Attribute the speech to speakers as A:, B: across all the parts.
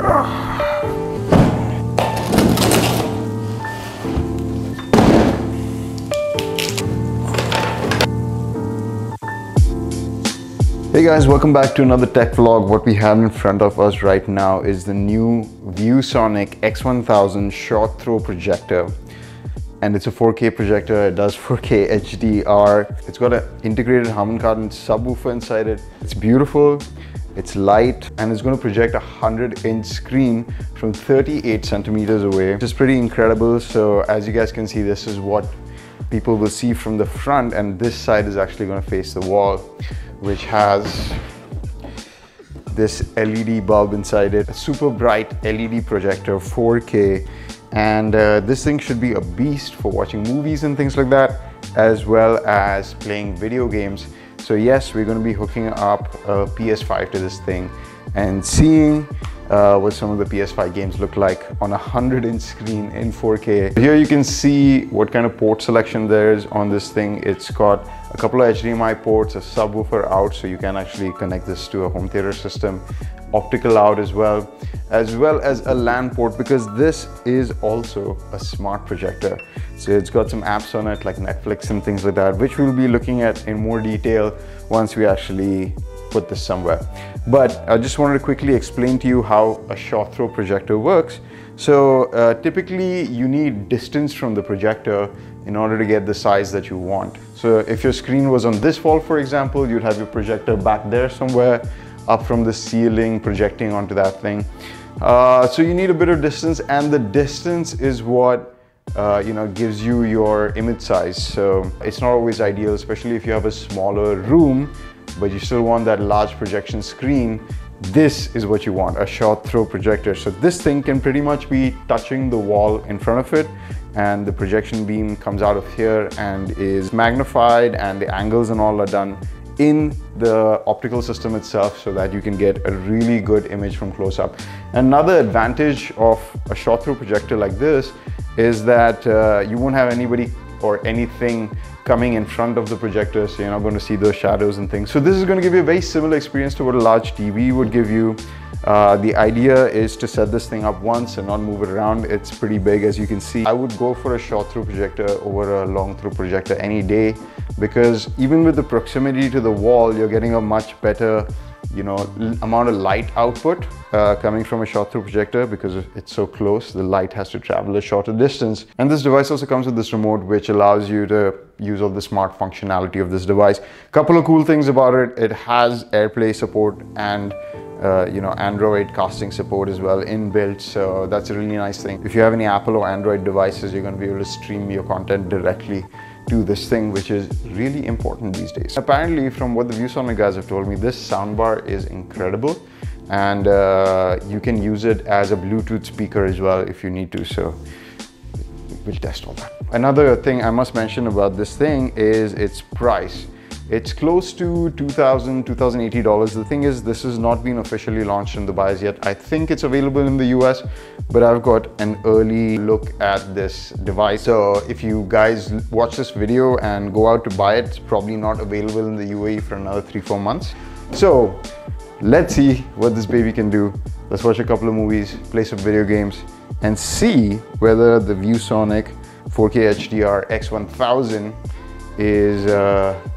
A: Hey guys, welcome back to another tech vlog. What we have in front of us right now is the new Viewsonic x1000 short-throw projector. And it's a 4K projector. It does 4K HDR. It's got an integrated Harman Kardon subwoofer inside it. It's beautiful, it's light, and it's going to project a 100-inch screen from 38 centimeters away, which is pretty incredible. So as you guys can see, this is what people will see from the front, and this side is actually going to face the wall, which has this LED bulb inside it, a super bright LED projector, 4K, and this thing should be a beast for watching movies and things like that, as well as playing video games. So yes, we're going to be hooking up a PS5 to this thing and seeing what some of the PS5 games look like on a 100-inch screen in 4K. Here you can see what kind of port selection there is on this thing. It's got a couple of HDMI ports, a subwoofer out, so you can actually connect this to a home theater system, optical out as well as a LAN port, because this is also a smart projector. So it's got some apps on it like Netflix and things like that, which we'll be looking at in more detail once we actually put this somewhere. But I just wanted to quickly explain to you how a short throw projector works. So typically you need distance from the projector in order to get the size that you want. So if your screen was on this wall, for example, you'd have your projector back there somewhere, up from the ceiling, projecting onto that thing. So you need a bit of distance, and the distance is what gives you your image size. So it's not always ideal, especially if you have a smaller room, but you still want that large projection screen. This is what you want, a short throw projector. So this thing can pretty much be touching the wall in front of it, and the projection beam comes out of here and is magnified, and the angles and all are done in the optical system itself, so that you can get a really good image from close up. Another advantage of a short throw projector like this is that you won't have anybody or anything coming in front of the projector, so you're not going to see those shadows and things. So this is going to give you a very similar experience to what a large TV would give you. The idea is to set this thing up once and not move it around. It's pretty big, as you can see. I would go for a short throw projector over a long throw projector any day, because even with the proximity to the wall, you're getting a much better amount of light output coming from a short throw projector, because it's so close, the light has to travel a shorter distance. And this device also comes with this remote, which allows you to use all the smart functionality of this device. Couple of cool things about it: it has AirPlay support and Android casting support as well inbuilt, so that's a really nice thing. If you have any Apple or Android devices, you're going to be able to stream your content directly to this thing, which is really important these days. Apparently, from what the Viewsonic guys have told me, this soundbar is incredible, and you can use it as a Bluetooth speaker as well if you need to, so we'll test all that. Another thing I must mention about this thing is its price. It's close to $2,000, $2,080. The thing is, this has not been officially launched in Dubai yet. I think it's available in the US, but I've got an early look at this device. So if you guys watch this video and go out to buy it, it's probably not available in the UAE for another 3-4 months. So let's see what this baby can do. Let's watch a couple of movies, play some video games, and see whether the Viewsonic 4K HDR X1000 is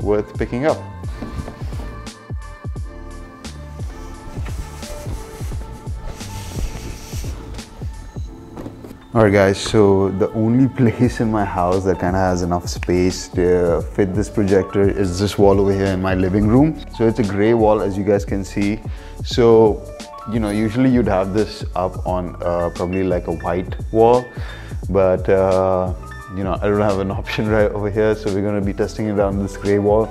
A: worth picking up. Alright guys, so the only place in my house that kind of has enough space to fit this projector is this wall over here in my living room. So it's a gray wall, as you guys can see. So usually you'd have this up on probably like a white wall, but I don't have an option right over here, so we're going to be testing it on this gray wall.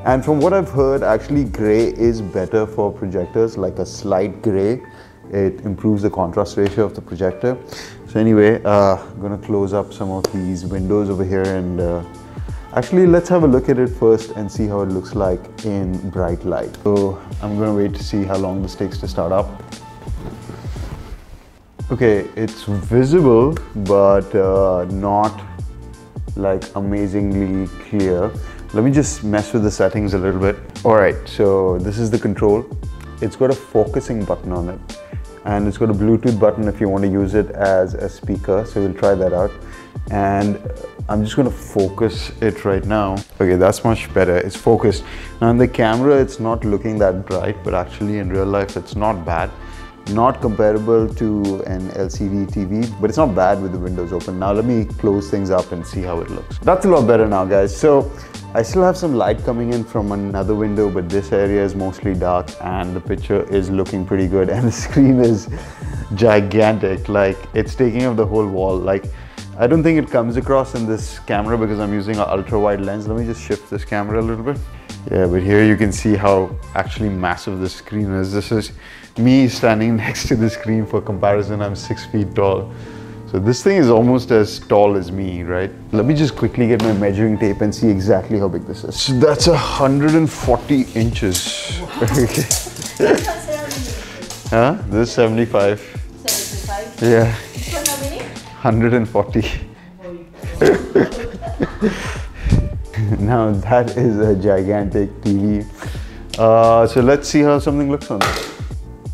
A: And from what I've heard, actually gray is better for projectors, like a slight gray. It improves the contrast ratio of the projector. So anyway, I'm going to close up some of these windows over here, and actually let's have a look at it first and see how it looks like in bright light. So I'm going to wait to see how long this takes to start up. Okay, it's visible, but not like amazingly clear. Let me just mess with the settings a little bit. All right, so this is the control. It's got a focusing button on it, and it's got a Bluetooth button if you want to use it as a speaker, so we'll try that out. And I'm just going to focus it right now. Okay, that's much better. It's focused. Now in the camera it's not looking that bright, but actually in real life it's not bad. Not comparable to an LCD TV, but it's not bad with the windows open. Now let me close things up and see how it looks. That's a lot better now, guys. So I still have some light coming in from another window, but this area is mostly dark and the picture is looking pretty good, and the screen is gigantic. Like, it's taking up the whole wall. Like, I don't think it comes across in this camera because I'm using an ultra wide lens. Let me just shift this camera a little bit. Yeah, but here you can see how actually massive the screen is. This is me standing next to the screen. For comparison, I'm 6 feet tall. So this thing is almost as tall as me, right? Let me just quickly get my measuring tape and see exactly how big this is. So that's 140 inches. Okay. Huh? This is 75. 75? Yeah. How many? 140. Now that is a gigantic TV. So let's see how something looks on this.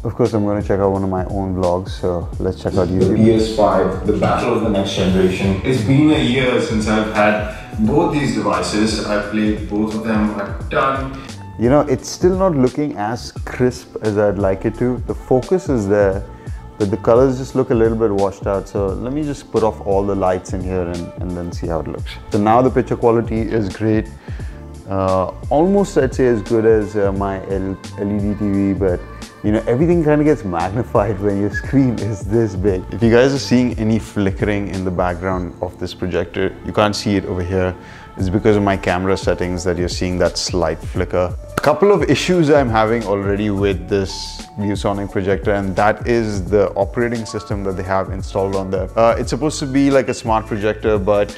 A: Of course, I'm going to check out one of my own vlogs, so let's check out YouTube.
B: The PS5, the battle of the next generation. It's been a year since I've had both these devices. I've played both of them a ton.
A: You know, it's still not looking as crisp as I'd like it to. The focus is there, but the colors just look a little bit washed out. So let me just put off all the lights in here and then see how it looks. So now the picture quality is great. Almost, I'd say, as good as my LED TV, but you know, everything kind of gets magnified when your screen is this big. If you guys are seeing any flickering in the background of this projector, you can't see it over here. It's because of my camera settings that you're seeing that slight flicker. A couple of issues I'm having already with this Viewsonic projector, and that is the operating system that they have installed on there. It's supposed to be like a smart projector, but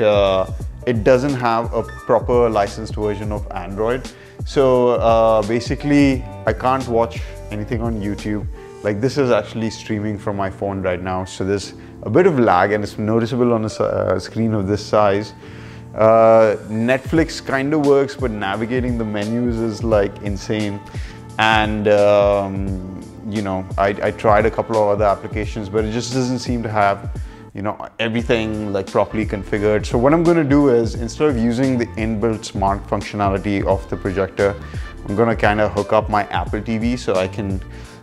A: it doesn't have a proper licensed version of Android. So basically, I can't watch anything on YouTube. Like, this is actually streaming from my phone right now, so there's a bit of lag and it's noticeable on a screen of this size. Netflix kind of works, but navigating the menus is like insane. And you know, I tried a couple of other applications, but it just doesn't seem to have, you know, everything like properly configured. So what I'm going to do is, instead of using the inbuilt smart functionality of the projector, I'm going to kind of hook up my Apple TV so I can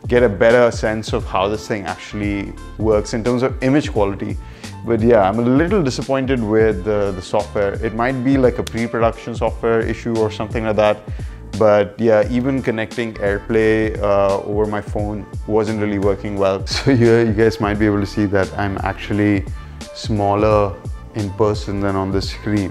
A: get a better sense of how this thing actually works in terms of image quality. But yeah, I'm a little disappointed with the software. It might be like a pre-production software issue or something like that. But yeah, even connecting AirPlay over my phone wasn't really working well. So here you guys might be able to see that I'm actually smaller in person than on the screen,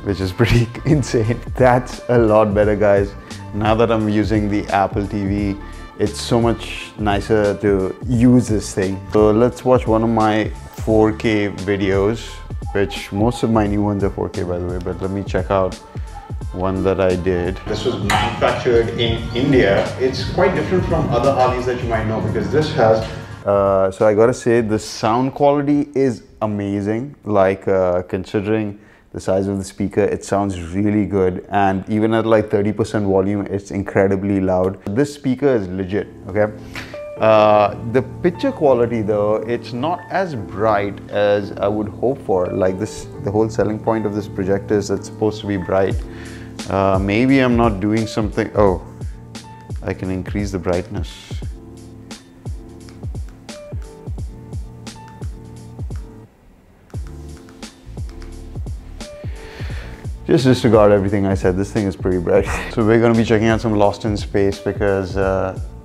A: which is pretty insane. That's a lot better, guys. Now that I'm using the Apple TV, it's so much nicer to use this thing. So let's watch one of my 4K videos, which most of my new ones are 4K, by the way, but let me check out one that I did. This was manufactured in India. It's quite different from other Harleys that you might know, because this has so I gotta say, the sound quality is amazing. Like considering the size of the speaker, it sounds really good, and even at like 30% volume, it's incredibly loud. This speaker is legit, okay? The picture quality though, it's not as bright as I would hope for. Like this, the whole selling point of this projector is that it's supposed to be bright. Maybe I'm not doing something. Oh, I can increase the brightness. Just disregard everything I said. This thing is pretty bright. So we're going to be checking out some Lost in Space, because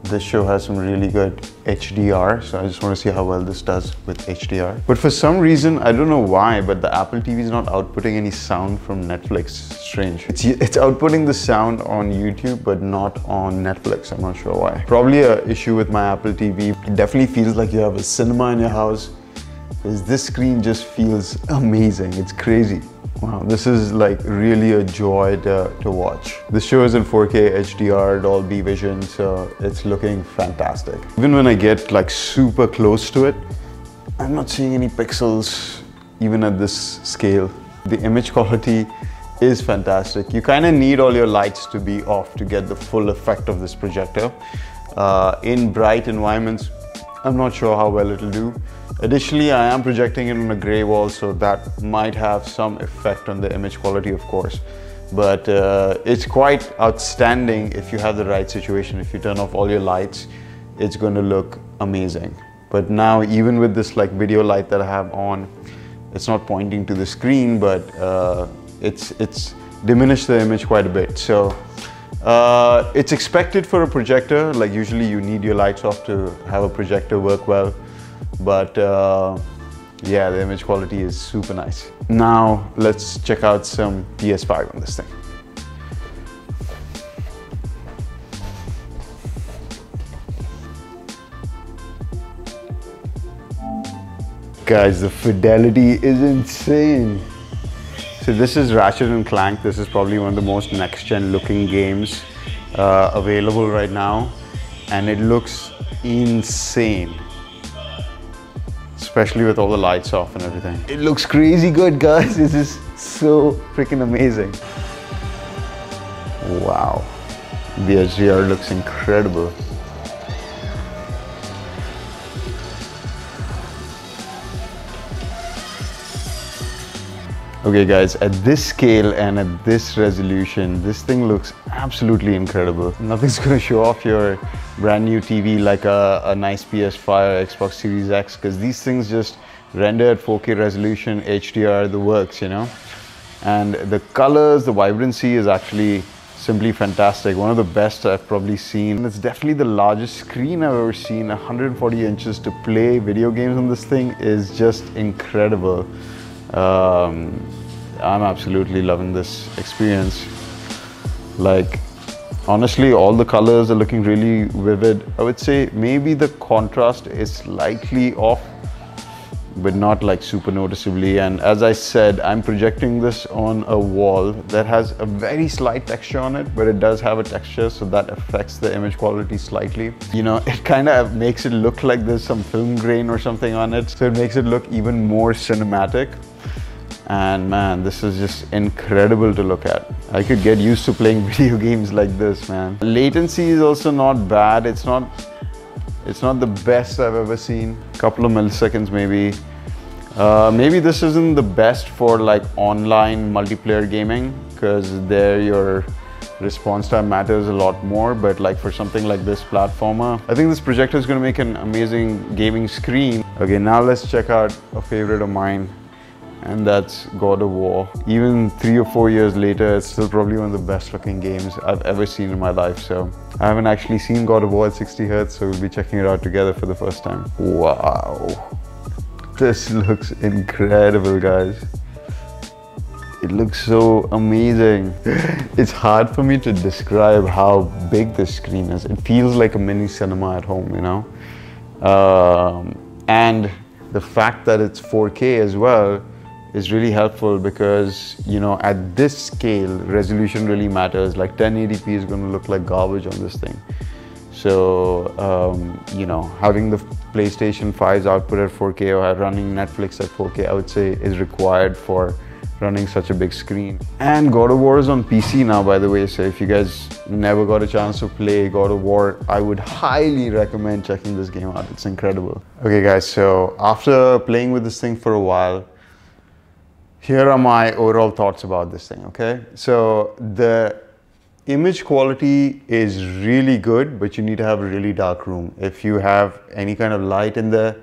A: this show has some really good HDR. So I just want to see how well this does with HDR. But for some reason, I don't know why, but the Apple TV is not outputting any sound from Netflix. Strange. It's outputting the sound on YouTube, but not on Netflix. I'm not sure why. Probably an issue with my Apple TV. It definitely feels like you have a cinema in your house, because this screen just feels amazing. It's crazy. Wow, this is like really a joy to watch. This show is in 4K HDR Dolby Vision, so it's looking fantastic. Even when I get like super close to it, I'm not seeing any pixels even at this scale. The image quality is fantastic. You kind of need all your lights to be off to get the full effect of this projector. In bright environments, I'm not sure how well it'll do. Additionally, I am projecting it on a gray wall, so that might have some effect on the image quality, of course. But it's quite outstanding if you have the right situation. If you turn off all your lights, it's going to look amazing. But now, even with this like video light that I have on, it's not pointing to the screen, but it's diminished the image quite a bit. So it's expected for a projector. Like usually you need your lights off to have a projector work well. But yeah, the image quality is super nice. Now let's check out some PS5 on this thing. Guys, the fidelity is insane. So this is Ratchet & Clank. This is probably one of the most next-gen looking games available right now. And it looks insane. Especially with all the lights off and everything. It looks crazy good, guys. This is so freaking amazing. Wow. The HDR looks incredible. Okay guys, at this scale and at this resolution, this thing looks absolutely incredible. Nothing's gonna show off your brand new TV like a nice PS5 or Xbox Series X, because these things just render at 4K resolution, HDR, the works, you know? And the colors, the vibrancy is actually simply fantastic. One of the best I've probably seen. And it's definitely the largest screen I've ever seen. 140 inches to play video games on this thing is just incredible. I'm absolutely loving this experience. Like, honestly, all the colors are looking really vivid. I would say maybe the contrast is slightly off, but not like super noticeably. And as I said, I'm projecting this on a wall that has a very slight texture on it, but it does have a texture, so that affects the image quality slightly. You know, it kind of makes it look like there's some film grain or something on it, so it makes it look even more cinematic. And man, this is just incredible to look at. I could get used to playing video games like this, man. Latency is also not bad. It's not the best I've ever seen. A couple of milliseconds maybe. Maybe this isn't the best for like online multiplayer gaming, because there your response time matters a lot more. But like for something like this platformer, I think this projector is going to make an amazing gaming screen. Okay, now let's check out a favorite of mine. And that's God of War. Even 3 or 4 years later, it's still probably one of the best looking games I've ever seen in my life. So I haven't actually seen God of War at 60 Hz, so we'll be checking it out together for the first time. Wow. This looks incredible, guys. It looks so amazing. It's hard for me to describe how big this screen is. It feels like a mini cinema at home, you know? And the fact that it's 4K as well is really helpful, because you know, at this scale resolution really matters. Like 1080p is going to look like garbage on this thing. So you know, having the PlayStation 5's output at 4K or running Netflix at 4K, I would say is required for running such a big screen. And God of War is on PC now, by the way, so if you guys never got a chance to play God of War, I would highly recommend checking this game out. It's incredible. Okay guys, so after playing with this thing for a while, here are my overall thoughts about this thing, okay? So the image quality is really good, but you need to have a really dark room. If you have any kind of light in there,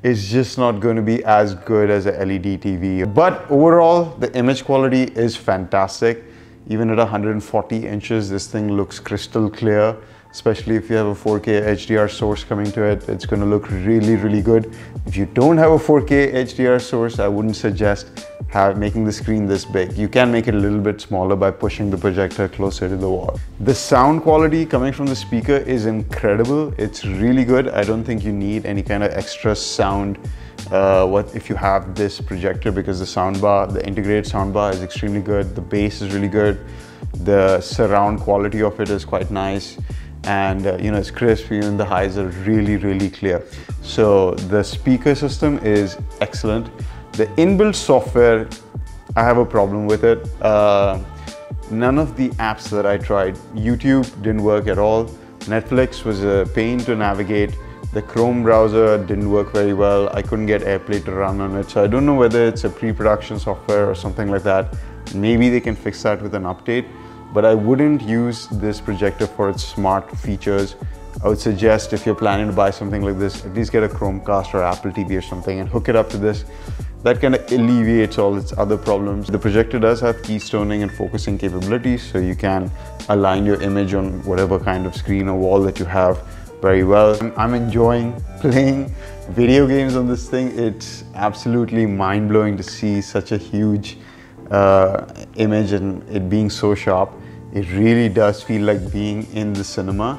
A: it's just not going to be as good as a LED TV. But overall, the image quality is fantastic. Even at 140 inches, this thing looks crystal clear. Especially if you have a 4K HDR source coming to it, it's going to look really, really good. If you don't have a 4K HDR source, I wouldn't suggest making the screen this big. You can make it a little bit smaller by pushing the projector closer to the wall. The sound quality coming from the speaker is incredible. It's really good. I don't think you need any kind of extra sound if you have this projector, because the soundbar, the integrated soundbar is extremely good. The bass is really good. The surround quality of it is quite nice. And you know, it's crisp. Even the highs are really, really clear. So the speaker system is excellent. The inbuilt software, I have a problem with it. None of the apps that I tried, YouTube didn't work at all. Netflix was a pain to navigate. The Chrome browser didn't work very well. I couldn't get AirPlay to run on it. So I don't know whether it's a pre-production software or something like that. Maybe they can fix that with an update, but I wouldn't use this projector for its smart features. I would suggest if you're planning to buy something like this, at least get a Chromecast or Apple TV or something and hook it up to this. That kind of alleviates all its other problems. The projector does have keystoning and focusing capabilities, so you can align your image on whatever kind of screen or wall that you have very well. I'm enjoying playing video games on this thing. It's absolutely mind-blowing to see such a huge image and it being so sharp. It really does feel like being in the cinema.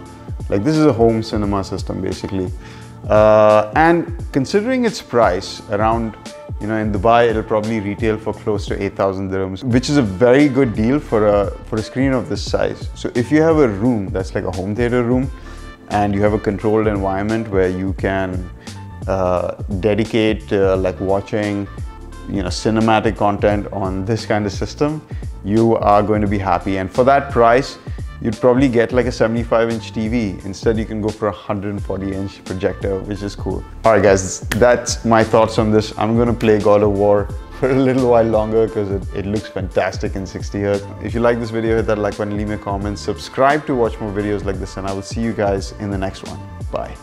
A: Like this is a home cinema system basically. And considering its price around, you know, in Dubai it'll probably retail for close to 8,000 dirhams, which is a very good deal for a screen of this size. So if you have a room that's like a home theater room and you have a controlled environment where you can dedicate like watching, you know, cinematic content on this kind of system, you are going to be happy. And for that price, you'd probably get like a 75-inch TV. Instead, you can go for a 140-inch projector, which is cool. All right, guys, that's my thoughts on this. I'm going to play God of War for a little while longer because it looks fantastic in 60 Hz. If you like this video, hit that like button, leave me a comment, subscribe to watch more videos like this, and I will see you guys in the next one. Bye.